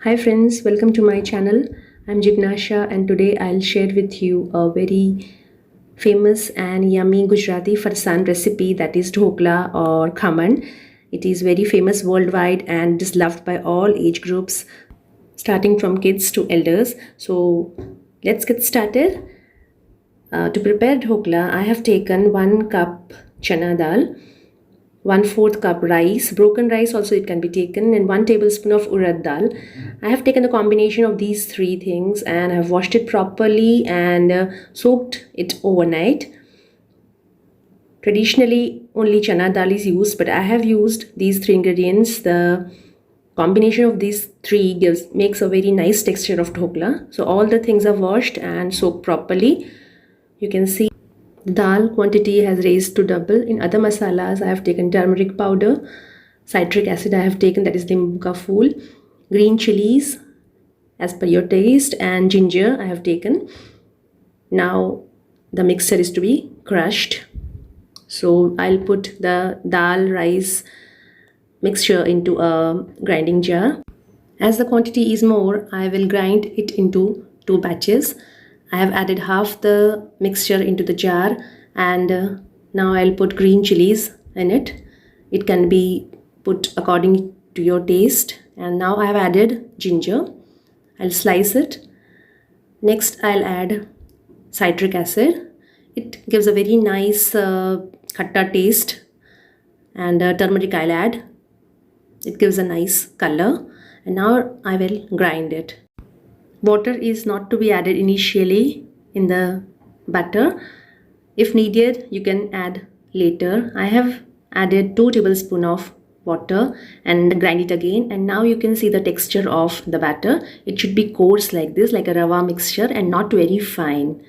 Hi friends, welcome to my channel. I'm Jignasha and today I'll share with you a very famous and yummy Gujarati farsan recipe, that is dhokla or khaman. It is very famous worldwide and is loved by all age groups, starting from kids to elders. So let's get started. To prepare dhokla, I have taken 1 cup chana dal, 1/4 cup rice, broken rice also it can be taken, and 1 tablespoon of urad dal. I have taken the combination of these three things and I have washed it properly and soaked it overnight. Traditionally only chana dal is used, but I have used these three ingredients. The combination of these three makes a very nice texture of dhokla. So all the things are washed and soaked properly. You can see dal quantity has raised to double. In other masalas, I have taken turmeric powder, citric acid I have taken, that is nimbu ka phool, green chilies as per your taste, and ginger I have taken. Now the mixture is to be crushed. So I'll put the dal rice mixture into a grinding jar. As the quantity is more, I will grind it into 2 batches. I have added half the mixture into the jar, and now I'll put green chilies in it. It can be put according to your taste. And now I have added ginger. I'll slice it. Next I'll add citric acid. It gives a very nice khatta taste. And turmeric I'll add. It gives a nice color. And now I will grind it. Water is not to be added initially in the batter. If needed, you can add later. I have added 2 tablespoons of water and grind it again, and now you can see the texture of the batter. It should be coarse like this, like a rava mixture, and not very fine.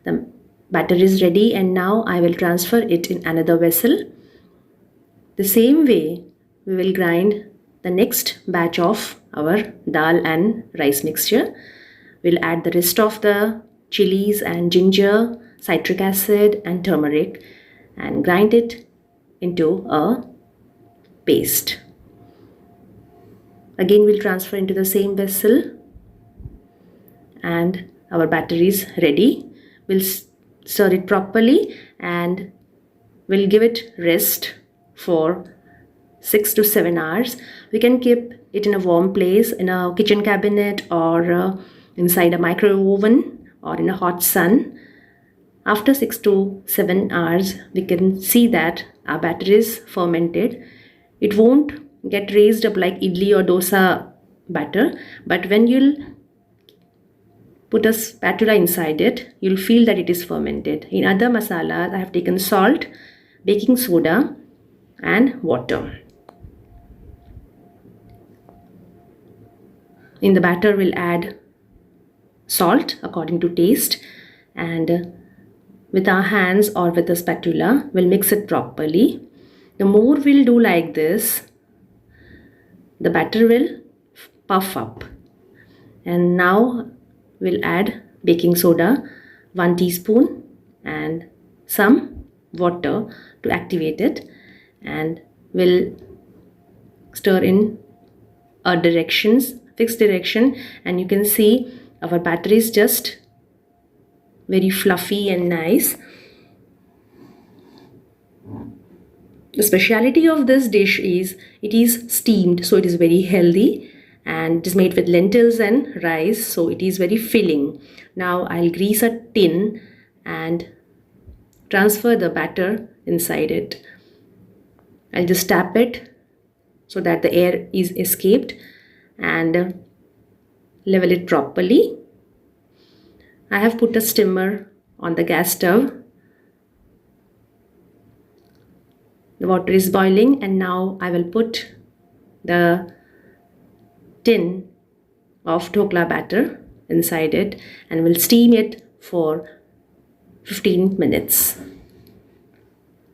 The batter is ready, and now I will transfer it in another vessel. The same way we will grind the next batch of our dal and rice mixture. We'll add the rest of the chilies and ginger, citric acid and turmeric, and grind it into a paste. Again we'll transfer into the same vessel, and our batter is ready. We'll stir it properly and we'll give it rest for 6 to 7 hours. We can keep it in a warm place, in a kitchen cabinet, or inside a microwave oven, or in a hot sun. After 6 to 7 hours, we can see that our batter is fermented. It won't get raised up like idli or dosa batter, but when you'll put a spatula inside it, you'll feel that it is fermented. In other masalas, I have taken salt, baking soda and water. In the batter, we'll add salt according to taste, and with our hands or with a spatula, we'll mix it properly. The more we'll do like this, the batter will puff up. And now we'll add baking soda, 1 teaspoon, and some water to activate it, and we'll stir in a fixed direction, and you can see our batter is just very fluffy and nice. The speciality of this dish is it is steamed, so it is very healthy, and it is made with lentils and rice, so it is very filling. Now I'll grease a tin and transfer the batter inside it. I'll just tap it so that the air is escaped, and level it properly. I have put a steamer on the gas stove. The water is boiling, and now I will put the tin of dhokla batter inside it, and we'll steam it for 15 minutes.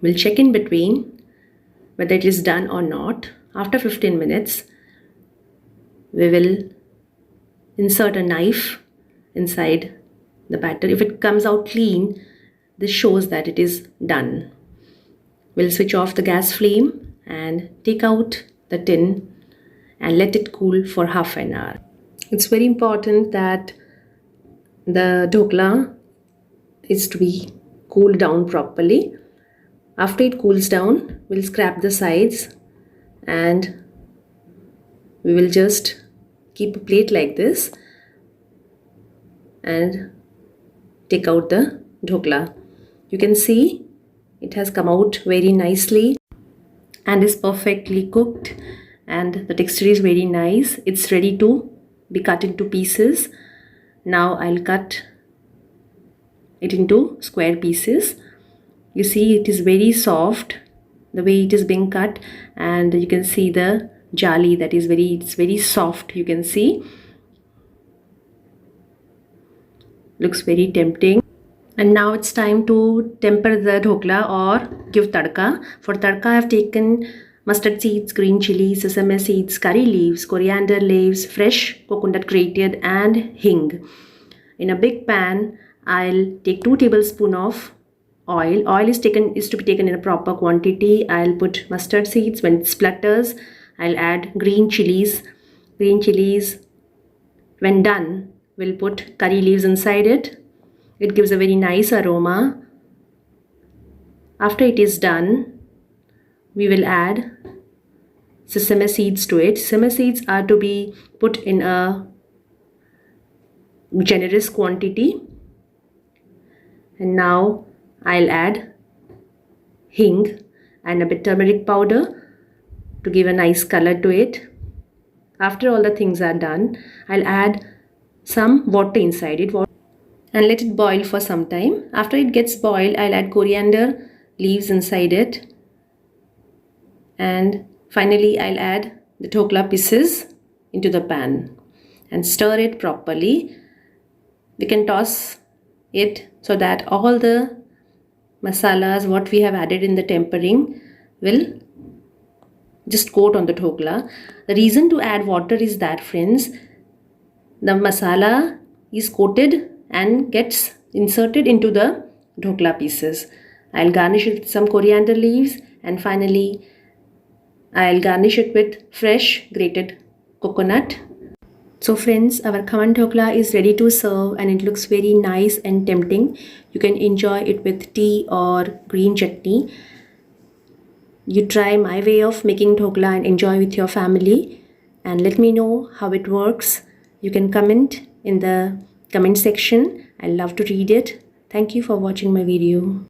We'll check in between whether it is done or not. After 15 minutes, we will insert a knife inside the batter. If it comes out clean, this shows that it is done. We'll switch off the gas flame and take out the tin and let it cool for half an hour. It's very important that the dhokla is to be cooled down properly. After it cools down, we'll scrap the sides and we will just keep a plate like this and take out the dhokla. You can see it has come out very nicely and is perfectly cooked, and the texture is very nice. It's ready to be cut into pieces. Now I'll cut it into square pieces. You see it is very soft the way it is being cut, and you can see the jali, that is it's very soft. You can see looks very tempting. And now it's time to temper the dhokla or give tadka. For tadka I have taken mustard seeds, green chili, sesame seeds, curry leaves, coriander leaves, fresh coconut grated and hing. In a big pan I'll take 2 tablespoons of oil. Oil is to be taken in a proper quantity. I'll put mustard seeds. When it splutters, I'll add green chilies. When done, we'll put curry leaves inside it. It gives a very nice aroma. After it is done, we will add sesame seeds to it. Sesame seeds are to be put in a generous quantity. And now I'll add hing and a bit turmeric powder to give a nice color to it. After all the things are done, I'll add some water inside it and let it boil for some time. After it gets boiled, I'll add coriander leaves inside it, and finally I'll add the dhokla pieces into the pan and stir it properly. We can toss it so that all the masalas what we have added in the tempering will just coat on the dhokla. The reason to add water is that, friends, the masala is coated and gets inserted into the dhokla pieces. I'll garnish it with some coriander leaves, and finally I'll garnish it with fresh grated coconut. So friends, our khaman dhokla is ready to serve and it looks very nice and tempting. You can enjoy it with tea or green chutney. You try my way of making dhokla and enjoy with your family, and let me know how it works. You can comment in the comment section. I love to read it. Thank you for watching my video.